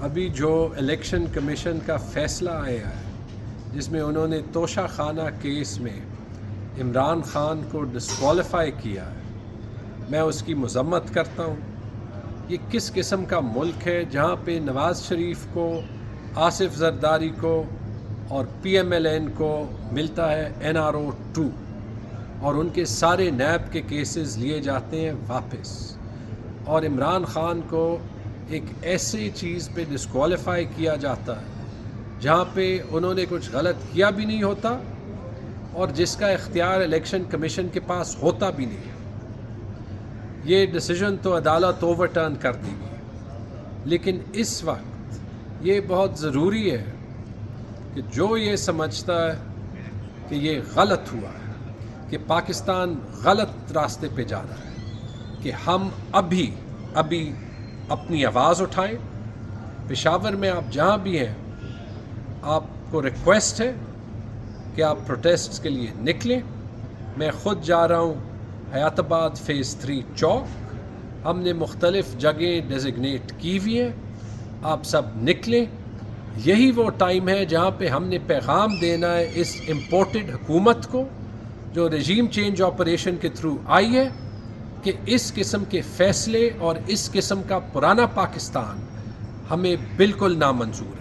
ابھی جو election commission کا فیصلہ آیا ہے جس میں انہوں نے توشہ خانہ کیس میں عمران خان کو ڈسکوالیفائی کیا ہے، میں اس کی مذمت کرتا ہوں۔ یہ کس قسم کا ملک ہے جہاں پہ نواز شریف کو، آصف زرداری کو اور پی ایم ایل این کو ملتا ہے NRO 2 اور ان کے سارے نیب کے کیسز لیے جاتے ہیں واپس، اور عمران خان کو ایک ایسی چیز پہ ڈسکوالیفائی کیا جاتا ہے جہاں پہ انہوں نے کچھ غلط کیا بھی نہیں ہوتا اور جس کا اختیار الیکشن کمیشن کے پاس ہوتا بھی نہیں ہے۔ یہ ڈیسیجن تو عدالت اوور ٹرن کر دے گی، لیکن اس وقت یہ بہت ضروری ہے کہ جو یہ سمجھتا ہے کہ یہ غلط ہوا ہے، کہ پاکستان غلط راستے پہ جا رہا ہے، کہ ہم ابھی اپنی آواز اٹھائیں۔ پشاور میں آپ جہاں بھی ہیں، آپ کو ریکویسٹ ہے کہ آپ پروٹیسٹ کے لیے نکلیں۔ میں خود جا رہا ہوں حیات آباد فیز 3 چوک، ہم نے مختلف جگہیں ڈیزگنیٹ کی ہوئی ہیں، آپ سب نکلیں۔ یہی وہ ٹائم ہے جہاں پہ ہم نے پیغام دینا ہے اس امپورٹڈ حکومت کو جو رجیم چینج آپریشن کے تھرو آئی ہے کہ اس قسم کے فیصلے اور اس قسم کا پرانا پاکستان ہمیں بالکل نامنظور ہے۔